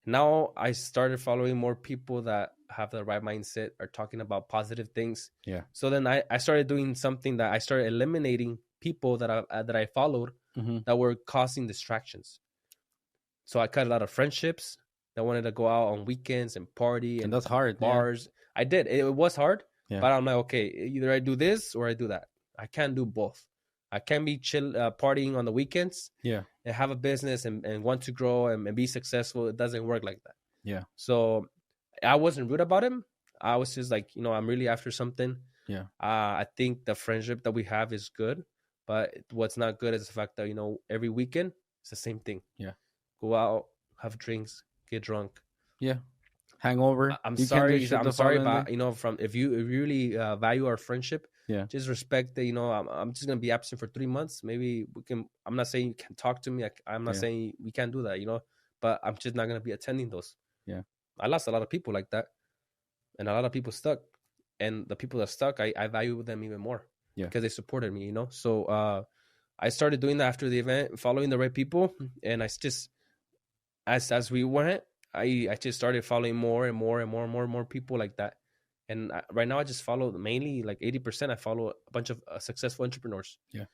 Now I started following more people that have the right mindset, are talking about positive things. Yeah. So then I started doing something that I started eliminating people that I followed that were causing distractions. So I cut a lot of friendships that wanted to go out on weekends and party And and that's hard. bars. I did. It was hard, Yeah. but I'm like, okay, either I do this or I do that. I can't do both. I can't be chill partying on the weekends Yeah. and have a business and want to grow and be successful. It doesn't work like that. Yeah. So I wasn't rude about him. I was just like, I'm really after something. Yeah. I think the friendship that we have is good, but what's not good is the fact that, every weekend it's the same thing. Yeah. Go out, have drinks, get drunk. Yeah. Hangover. I'm You can't do sorry. shit I'm the sorry, following but day. from if you really value our friendship, Yeah. just respect that. I'm just gonna be absent for 3 months. Maybe we can. I'm not saying you can talk to me. I'm not Yeah. saying we can't do that. But I'm just not gonna be attending those. Yeah. I lost a lot of people like that, and a lot of people stuck. And the people that stuck, I value them even more. Yeah. Because they supported me. So I started doing that after the event, following the right people, and I just as we went, I just started following more and more and more and more and more people like that. And right now, I just follow mainly like 80%. I follow a bunch of successful entrepreneurs. Yeah.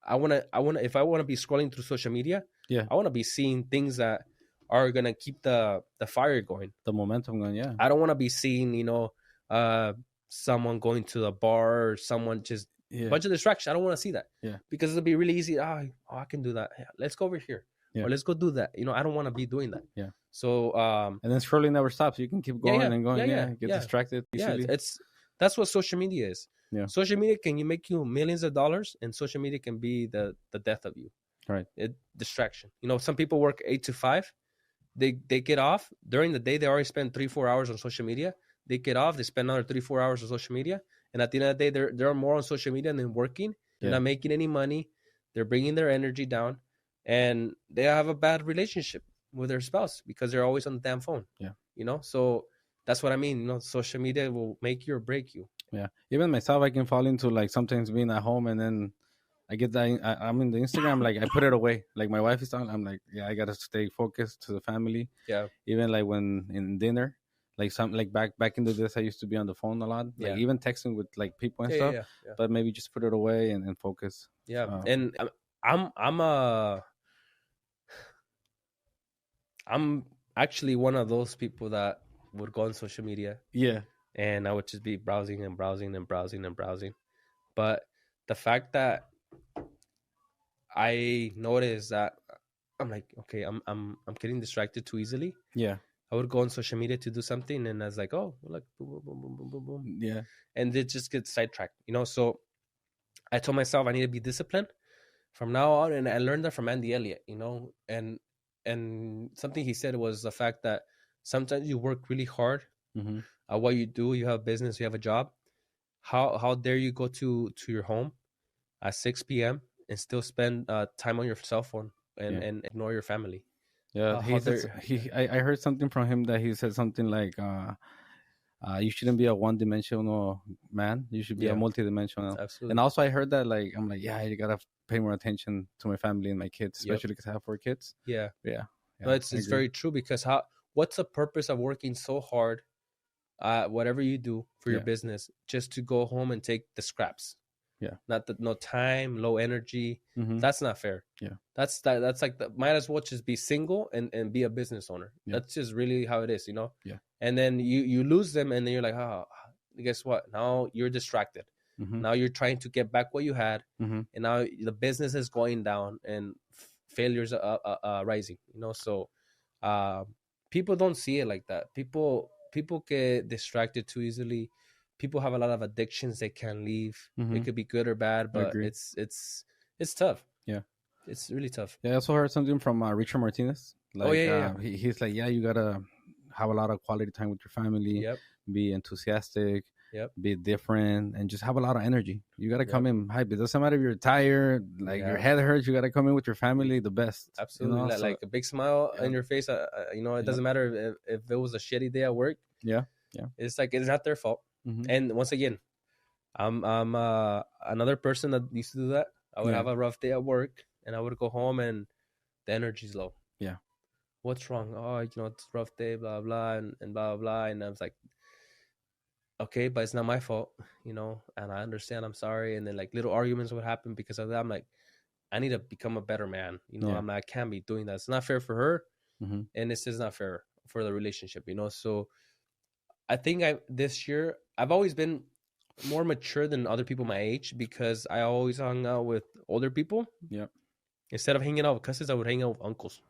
If I want to be scrolling through social media, Yeah. I want to be seeing things that are gonna keep the fire going, the momentum going. Yeah. I don't want to be seeing, someone going to the bar or someone just a bunch of distraction. I don't want to see that. Yeah. Because it'll be really easy. I can do that. Yeah, let's go over here. Yeah. Or let's go do that. I don't want to be doing that. Yeah. So and then scrolling never stops. You can keep going and going. Get distracted easily. Yeah, that's what social media is. Yeah. Social media can make you millions of dollars, and social media can be the death of you. Right. Distraction. Some people work 8 to 5. They get off during the day. They already spend 3-4 hours on social media. They get off. They spend another 3-4 hours on social media, and at the end of the day, they're more on social media than working. They're not making any money. They're bringing their energy down, and they have a bad relationship with their spouse because they're always on the damn phone. Yeah. So that's what I mean. Social media will make you or break you. Yeah. Even myself, I can fall into like sometimes being at home and then I get that I'm in the Instagram, like I put it away. Like my wife is on, I'm like, yeah, I gotta stay focused to the family. Yeah. Even like when in dinner, like back in the days, I used to be on the phone a lot. Like even texting with like people and stuff. Yeah. But maybe just put it away and focus. Yeah. And I'm actually one of those people that would go on social media. Yeah. And I would just be browsing and browsing and browsing and browsing. But the fact that I noticed that I'm like, okay, I'm getting distracted too easily. Yeah. I would go on social media to do something, and I was like, oh, look, boom, boom, boom, boom, boom, boom. Yeah. And it just gets sidetracked, So I told myself I need to be disciplined from now on, and I learned that from Andy Elliott, and something he said was the fact that sometimes you work really hard at what you do. You have a business, you have a job. How dare you go to your home at 6 p.m. and still spend time on your cell phone and ignore your family? Yeah, I heard something from him that he said something like, you shouldn't be a one-dimensional man. You should be a multidimensional. Absolutely. And also I heard that, like, I'm like, yeah, you gotta pay more attention to my family and my kids, especially because I have 4 kids. Yeah. No, it's very true, because what's the purpose of working so hard, whatever you do for your business, just to go home and take the scraps? Yeah. No time, low energy. That's not fair. Yeah. That's like might as well just be single and be a business owner. Yeah. That's just really how it is, Yeah. And then you lose them, and then you're like, oh, guess what? Now you're distracted. Now you're trying to get back what you had, and now the business is going down and failures are rising. So people don't see it like that. People get distracted too easily. People have a lot of addictions they can't leave. It could be good or bad, but it's tough. Yeah, it's really tough. Yeah, I also heard something from Richard Martinez. Like, he's like, yeah, you gotta have a lot of quality time with your family. Yep. Be enthusiastic. Yep. Be different, and just have a lot of energy. You gotta come in hype. It doesn't matter if you're tired, like your head hurts. You gotta come in with your family, the best. Absolutely, like a big smile on your face. It doesn't matter if it was a shitty day at work. Yeah. It's like it's not their fault. And once again, I'm another person that used to do that. I would have a rough day at work, and I would go home, and the energy's low. Yeah. what's wrong? Oh, it's a rough day, blah blah, and blah blah. And I was like, okay, but it's not my fault, and I understand. I'm sorry. And then like little arguments would happen because of that. I'm like, I need to become a better man. I'm like, I can't be doing that. It's not fair for her, and it's just not fair for the relationship. So I think this year I've always been more mature than other people my age because I always hung out with older people. Yeah. Instead of hanging out with cousins, I would hang out with uncles.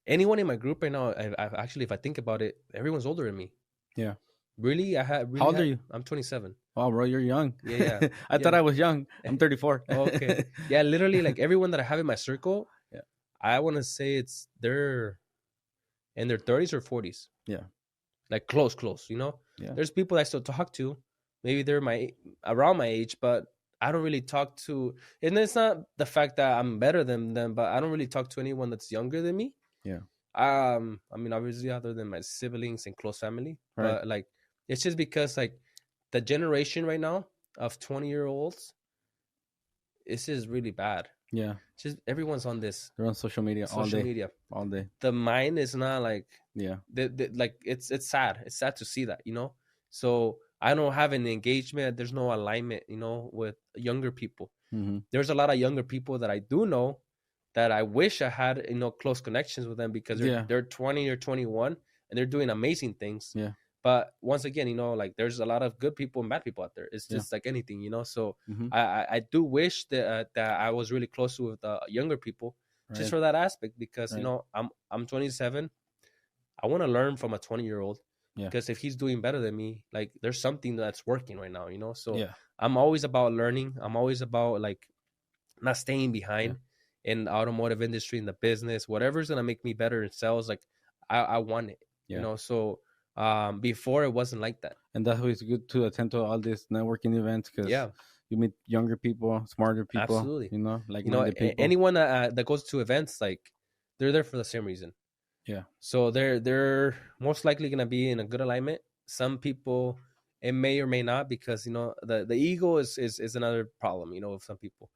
Anyone in my group right now, I've actually, if I think about it, everyone's older than me. Yeah. Really? How old are you? I'm 27. Wow, bro, you're young. Yeah. I thought I was young. I'm 34. Okay. Yeah, literally, like everyone that I have in my circle, yeah, I want to say they're in their 30s or 40s. Yeah. Like close, Yeah. There's people I still talk to. Maybe they're around my age, but I don't really talk to, and it's not the fact that I'm better than them, but I don't really talk to anyone that's younger than me. Yeah. I mean, obviously, other than my siblings and close family, right. But like, it's just because like the generation right now of 20-year-olds, this is really bad. Yeah, just everyone's on this. They're on social media all day. The mind is not like like it's sad. It's sad to see that, So I don't have an engagement. There's no alignment, with younger people. Mm-hmm. There's a lot of younger people that I do know that I wish I had, close connections with them because they're 20 or 21 and they're doing amazing things. Yeah. But once again, like there's a lot of good people and bad people out there. It's just like anything, So mm-hmm. I do wish that I was really close with younger people, just for that aspect because I'm 27. I want to learn from a 20-year-old because if he's doing better than me, like there's something that's working right now, So I'm always about learning. I'm always about like not staying behind. In the automotive industry, in the business, whatever's gonna make me better in sales, like I want it, So before it wasn't like that, and that's why it's good to attend to all these networking events because you meet younger people, smarter people. Absolutely, like people. Anyone that goes to events, like they're there for the same reason. Yeah. So they're most likely gonna be in a good alignment. Some people it may or may not because the ego is another problem. With some people.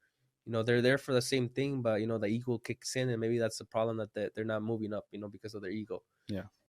They're there for the same thing, but the ego kicks in, and maybe that's the problem that they're not moving up, because of their ego. Yeah.